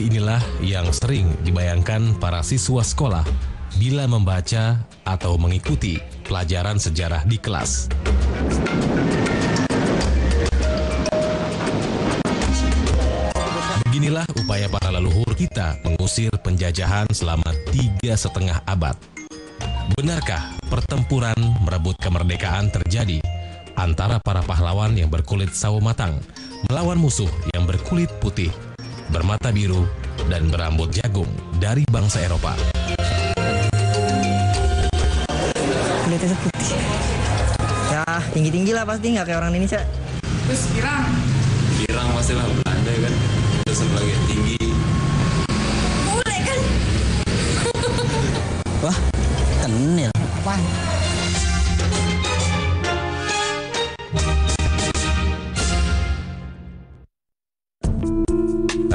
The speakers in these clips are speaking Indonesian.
Mimpi inilah yang sering dibayangkan para siswa sekolah bila membaca atau mengikuti pelajaran sejarah di kelas. Beginilah upaya para leluhur kita mengusir penjajahan selama 3,5 abad. Benarkah pertempuran merebut kemerdekaan terjadi antara para pahlawan yang berkulit sawo matang melawan musuh yang berkulit putih, bermata biru, dan berambut jagung dari bangsa Eropa? Kulitnya putih. Ya, tinggi-tinggi lah pasti, nggak kayak orang Indonesia. Terus pirang? Pirang pastilah Belanda kan. Terus lagi tinggi. Bule kan? Wah, kenil. Apaan?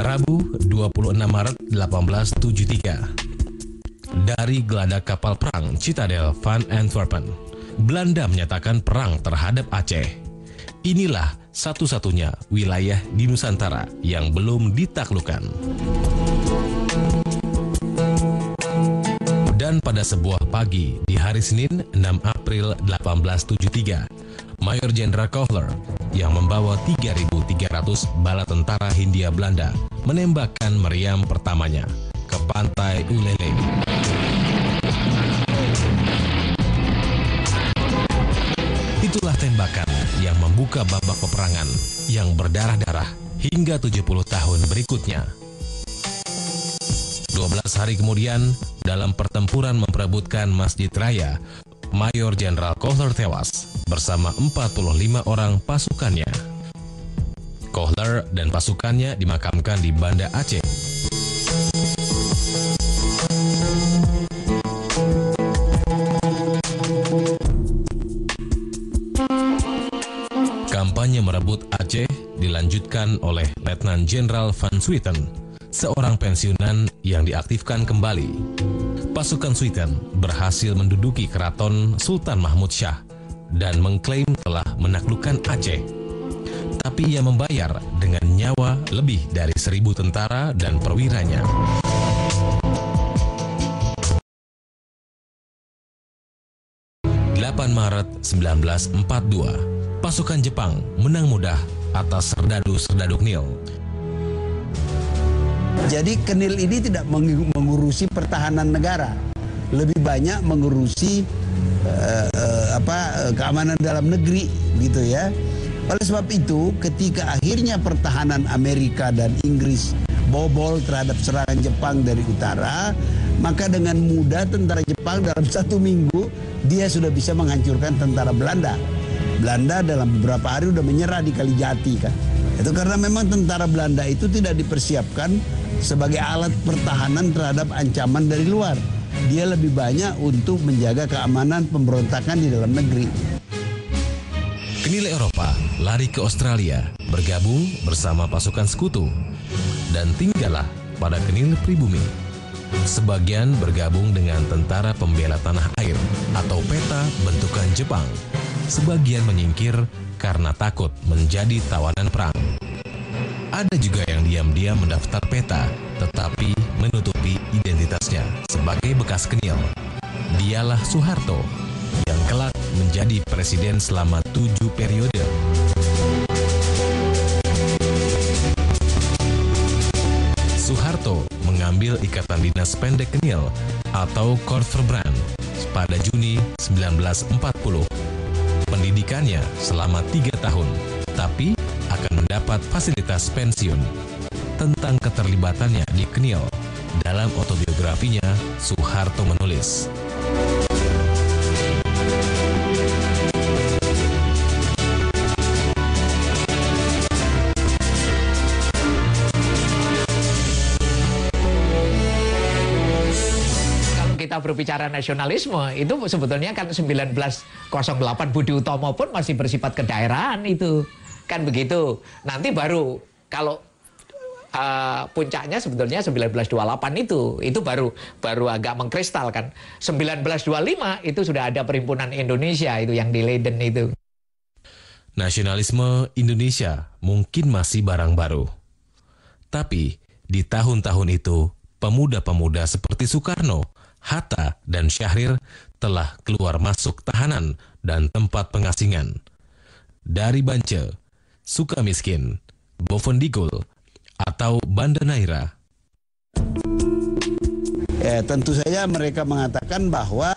Rabu 26 Maret 1873. Dari geladak kapal perang Citadel van Antwerpen, Belanda menyatakan perang terhadap Aceh. Inilah satu-satunya wilayah di Nusantara yang belum ditaklukkan. Dan pada sebuah pagi di hari Senin 6 April 1873, Mayor Jenderal Kohler yang membawa 3.300 bala tentara Hindia Belanda menembakkan meriam pertamanya ke pantai Ulele. Itulah tembakan yang membuka babak peperangan yang berdarah-darah hingga 70 tahun berikutnya. 12 hari kemudian, dalam pertempuran memperebutkan Masjid Raya, Mayor Jenderal Kohler tewas bersama 45 orang pasukannya. Kohler dan pasukannya dimakamkan di Banda Aceh. Kampanye merebut Aceh dilanjutkan oleh Letnan Jenderal Van Swieten, seorang pensiunan yang diaktifkan kembali. Pasukan Swieten berhasil menduduki keraton Sultan Mahmud Shah dan mengklaim telah menaklukkan Aceh. Tapi ia membayar dengan nyawa lebih dari 1.000 tentara dan perwiranya. Maret 1942, pasukan Jepang menang mudah atas serdadu-serdadu Knil. Jadi Knil ini tidak mengurusi pertahanan negara, lebih banyak mengurusi keamanan dalam negeri, gitu ya. Oleh sebab itu, ketika akhirnya pertahanan Amerika dan Inggris bobol terhadap serangan Jepang dari utara, maka dengan mudah tentara Jepang dalam 1 minggu dia sudah bisa menghancurkan tentara Belanda. Belanda dalam beberapa hari sudah menyerah di Kalijati kan. Itu karena memang tentara Belanda itu tidak dipersiapkan sebagai alat pertahanan terhadap ancaman dari luar. Dia lebih banyak untuk menjaga keamanan pemberontakan di dalam negeri. Knil Eropa lari ke Australia, bergabung bersama pasukan sekutu, dan tinggallah pada Knil pribumi. Sebagian bergabung dengan Tentara Pembela Tanah Air atau PETA bentukan Jepang. Sebagian menyingkir karena takut menjadi tawanan perang. Ada juga yang diam-diam mendaftar PETA, tetapi menutupi identitasnya sebagai bekas Knil. Dialah Soeharto, yang kelak menjadi presiden selama 7 periode. Soeharto mengambil ikatan dinas pendek Knil atau Korpsverband pada Juni 1940. Pendidikannya selama 3 tahun, tapi akan mendapat fasilitas pensiun. Tentang keterlibatannya di Knil, dalam autobiografinya, Soeharto menulis, kita berbicara nasionalisme, itu sebetulnya kan 1908 Budi Utomo pun masih bersifat kedaerahan itu. Kan begitu. Nanti baru kalau puncaknya sebetulnya 1928 itu baru agak mengkristal kan. 1925 itu sudah ada Perhimpunan Indonesia itu yang di Leiden itu. Nasionalisme Indonesia mungkin masih barang baru. Tapi Di tahun-tahun itu, pemuda-pemuda seperti Soekarno, Hatta, dan Syahrir telah keluar masuk tahanan dan tempat pengasingan. Dari Banca, Sukamiskin, Bovendigul, atau Banda Neira. Tentu saja mereka mengatakan bahwa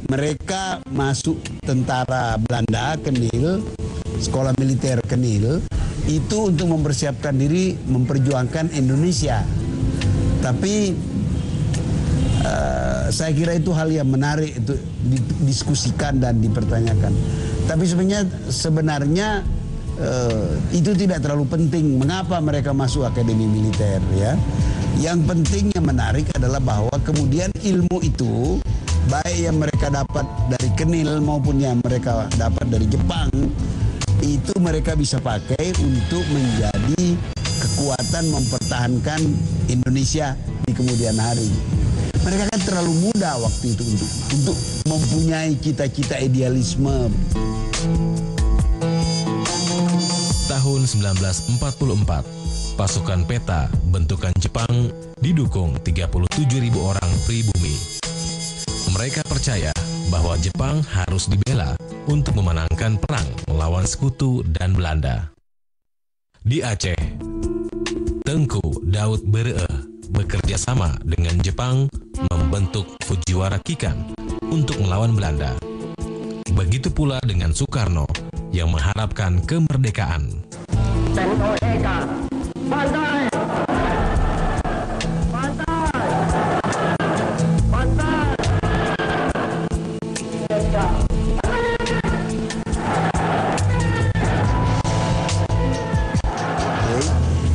mereka masuk tentara Belanda, Kenil, sekolah militer Kenil, itu untuk mempersiapkan diri memperjuangkan Indonesia. Tapi saya kira itu hal yang menarik untuk didiskusikan dan dipertanyakan. Tapi sebenarnya itu tidak terlalu penting mengapa mereka masuk akademi militer, ya. Yang penting yang menarik adalah bahwa kemudian ilmu itu baik yang mereka dapat dari Kenil maupun yang mereka dapat dari Jepang itu mereka bisa pakai untuk menjadi kekuatan mempertahankan Indonesia di kemudian hari. Mereka kan terlalu muda waktu itu untuk mempunyai cita-cita idealisme. Tahun 1944, pasukan peta bentukan Jepang didukung 37.000 orang pribumi. Mereka percaya bahwa Jepang harus dibela untuk memenangkan perang melawan sekutu dan Belanda. Di Aceh, Tengku Daud Beree bekerja sama dengan Jepang membentuk Fujiwara Kikan untuk melawan Belanda. Begitu pula dengan Soekarno yang mengharapkan kemerdekaan.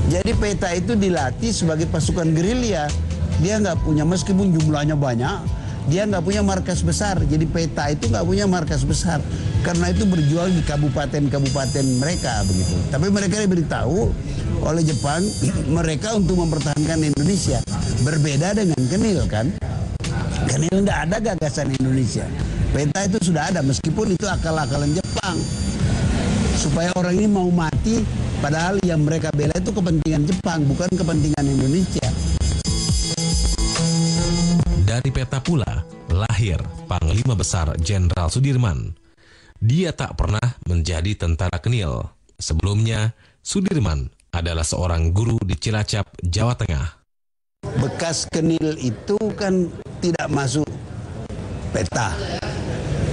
Jadi peta itu dilatih sebagai pasukan gerilya. Dia nggak punya, meskipun jumlahnya banyak, dia nggak punya markas besar. Jadi peta itu nggak punya markas besar. Karena itu berjuang di kabupaten-kabupaten mereka begitu. Tapi mereka diberitahu oleh Jepang mereka untuk mempertahankan Indonesia. Berbeda dengan Kenil kan. Kenil nggak ada gagasan Indonesia. Peta itu sudah ada meskipun itu akal-akalan Jepang. Supaya orang ini mau mati, padahal yang mereka bela itu kepentingan Jepang, bukan kepentingan Indonesia. Dari peta pula lahir Panglima Besar Jenderal Sudirman. Dia tak pernah menjadi tentara Kenil. Sebelumnya, Sudirman adalah seorang guru di Cilacap, Jawa Tengah. Bekas Kenil itu kan tidak masuk peta.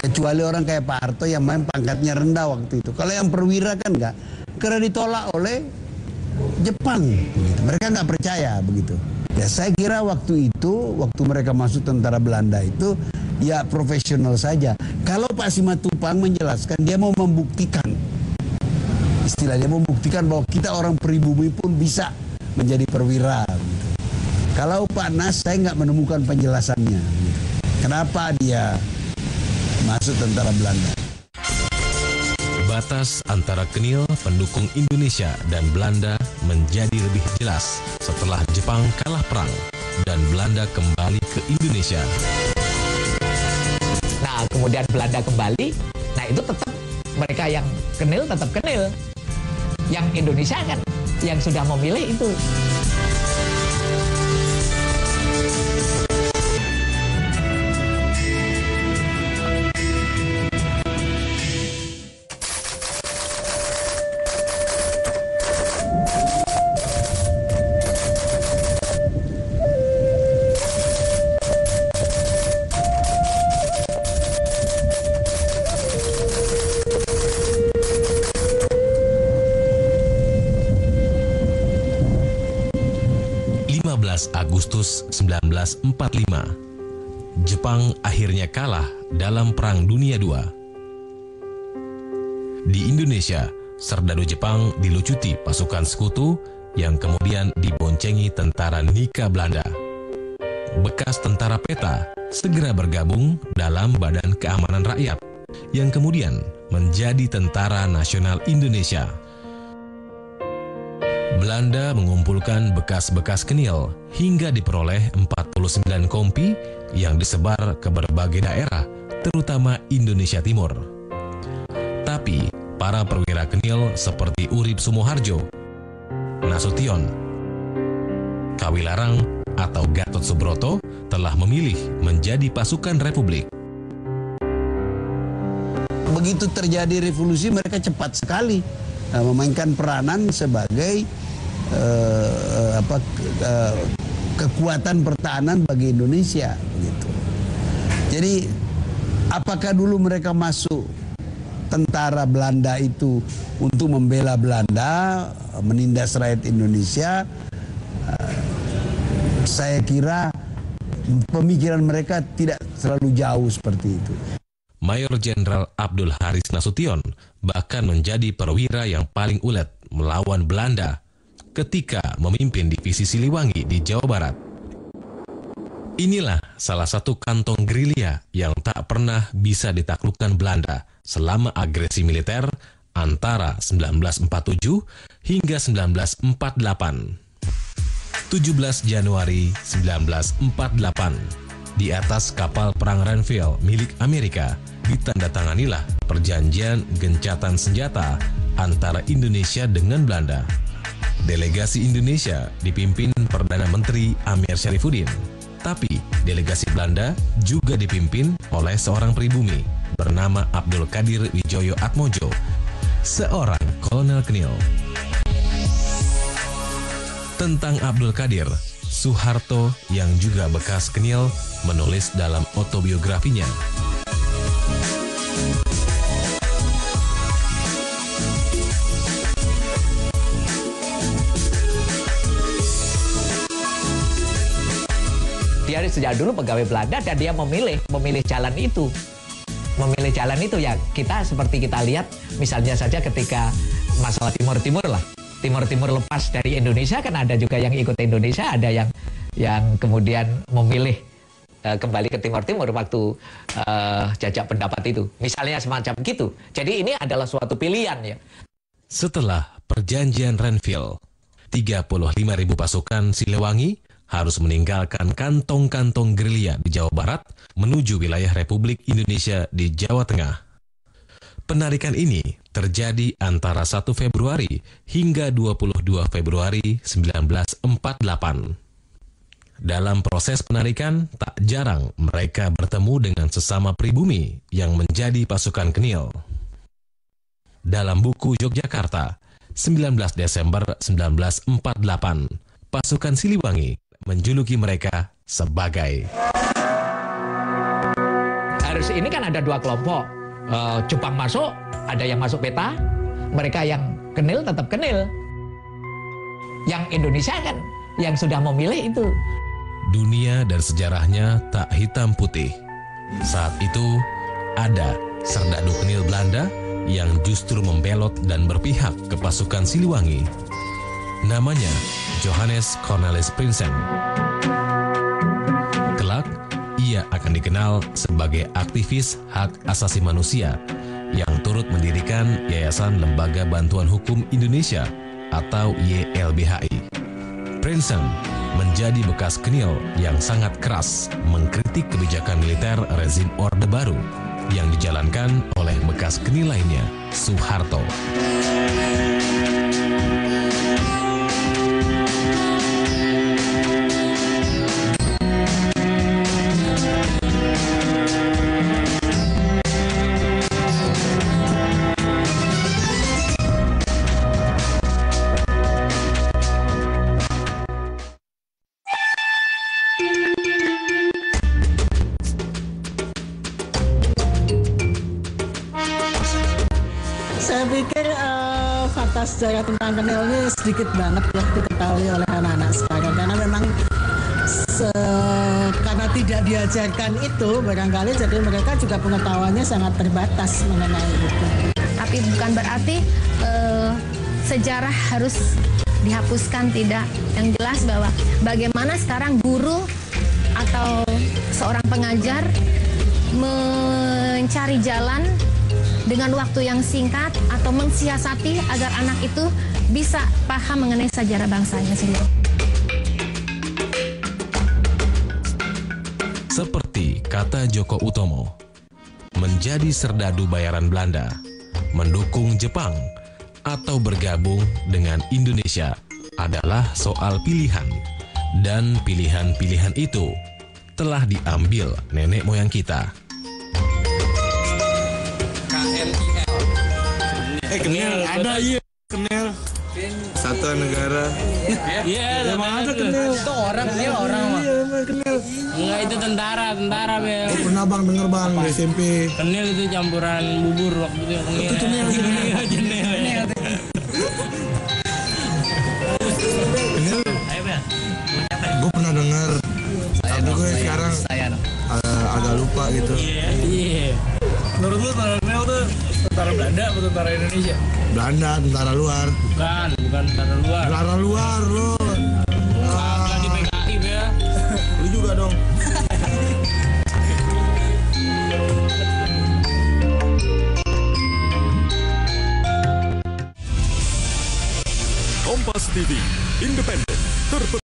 Kecuali orang kayak Pak Harto yang main pangkatnya rendah waktu itu. Kalau yang perwira kan enggak. Karena ditolak oleh Jepang. Begitu. Mereka nggak percaya begitu. Ya saya kira waktu itu, waktu mereka masuk tentara Belanda itu, ya profesional saja. Kalau Pak Simatupang menjelaskan, dia mau membuktikan. Istilahnya membuktikan bahwa kita orang pribumi pun bisa menjadi perwira. Gitu. Kalau Pak Nas, saya nggak menemukan penjelasannya. Gitu. Kenapa dia masuk tentara Belanda? Batas antara Kenil pendukung Indonesia dan Belanda menjadi lebih jelas setelah Jepang kalah perang dan Belanda kembali ke Indonesia. Nah, kemudian Belanda kembali, nah itu tetap mereka yang Kenil tetap Kenil. Yang Indonesia kan yang sudah memilih itu. Agustus 1945, Jepang akhirnya kalah dalam Perang Dunia II. Di Indonesia, serdadu Jepang dilucuti pasukan sekutu yang kemudian diboncengi tentara Nika Belanda. Bekas tentara peta segera bergabung dalam Badan Keamanan Rakyat yang kemudian menjadi Tentara Nasional Indonesia. Belanda mengumpulkan bekas-bekas Kenil hingga diperoleh 49 kompi yang disebar ke berbagai daerah, terutama Indonesia Timur. Tapi, para perwira Kenil seperti Urip Sumoharjo, Nasution, Kawilarang atau Gatot Subroto telah memilih menjadi pasukan Republik. Begitu terjadi revolusi, mereka cepat sekali memainkan peranan sebagai kekuatan pertahanan bagi Indonesia. Gitu. Jadi, apakah dulu mereka masuk tentara Belanda itu untuk membela Belanda, menindas rakyat Indonesia? Saya kira pemikiran mereka tidak terlalu jauh seperti itu. Mayor Jenderal Abdul Haris Nasution bahkan menjadi perwira yang paling ulet melawan Belanda ketika memimpin divisi Siliwangi di Jawa Barat. Inilah salah satu kantong gerilya yang tak pernah bisa ditaklukkan Belanda selama agresi militer antara 1947 hingga 1948. 17 Januari 1948, di atas kapal perang Renville milik Amerika, ditandatanganilah perjanjian gencatan senjata antara Indonesia dengan Belanda. Delegasi Indonesia dipimpin Perdana Menteri Amir Syarifuddin, tapi delegasi Belanda juga dipimpin oleh seorang pribumi bernama Abdul Qadir Wijoyo Atmojo, seorang kolonel Knil. Tentang Abdul Qadir, Soeharto yang juga bekas Knil menulis dalam autobiografinya. Dia sejak dulu pegawai Belanda dan dia memilih jalan itu. Memilih jalan itu ya kita seperti kita lihat misalnya saja ketika masalah Timur Timur lah. Timur Timur lepas dari Indonesia kan ada juga yang ikut Indonesia, ada yang kemudian memilih kembali ke Timur Timur waktu jajak pendapat itu. Misalnya semacam gitu. Jadi ini adalah suatu pilihan ya. Setelah perjanjian Renville, 35.000 pasukan Siliwangi harus meninggalkan kantong-kantong gerilya di Jawa Barat menuju wilayah Republik Indonesia di Jawa Tengah. Penarikan ini terjadi antara 1 Februari hingga 22 Februari 1948. Dalam proses penarikan, tak jarang mereka bertemu dengan sesama pribumi yang menjadi pasukan Knil. Dalam buku Yogyakarta, 19 Desember 1948, pasukan Siliwangi menjuluki mereka sebagai harus ini kan ada dua kelompok. Jepang masuk, ada yang masuk peta, mereka yang Knil tetap Knil. Yang Indonesia kan yang sudah memilih itu. Dunia dan sejarahnya tak hitam putih. Saat itu ada serdadu Knil Belanda yang justru membelot dan berpihak ke pasukan Siliwangi. Namanya Johannes Cornelis Prinsen. Kelak, ia akan dikenal sebagai aktivis hak asasi manusia yang turut mendirikan Yayasan Lembaga Bantuan Hukum Indonesia atau YLBHI. Prinsen menjadi bekas Knil yang sangat keras mengkritik kebijakan militer rezim Orde Baru yang dijalankan oleh bekas Knil lainnya, Soeharto. Saya pikir fakta sejarah tentang Knil ini sedikit banget ya diketahui oleh anak-anak sekarang karena memang karena tidak diajarkan itu barangkali jadi mereka juga pengetahuannya sangat terbatas mengenai itu. Tapi bukan berarti sejarah harus dihapuskan, tidak. Yang jelas bahwa bagaimana sekarang guru atau seorang pengajar mencari jalan dengan waktu yang singkat atau mensiasati agar anak itu bisa paham mengenai sejarah bangsanya sendiri. Seperti kata Djoko Utomo, menjadi serdadu bayaran Belanda, mendukung Jepang, atau bergabung dengan Indonesia adalah soal pilihan, Dan pilihan-pilihan itu telah diambil nenek moyang kita. Kenil ada iya kenil Satuan Negara. Iya, emang ada kenil. Itu orang, dia orang mah. Iya, emang kenil. Enggak, itu tentara Bel. Oh, pernah bang denger bang di SMP. Kenil itu campuran bubur waktu itu kenil. Itu kenil. Kenil. Gue pernah denger. Tapi gue sekarang agak lupa gitu. Iya. Menurut lu tentara Nel tuh tentara Belanda atau tentara Indonesia? Belanda, tentara luar. Bukan tentara luar. Tentara luar lo. Kagak di PKI ya. Lu juga dong. Kompas TV, independen,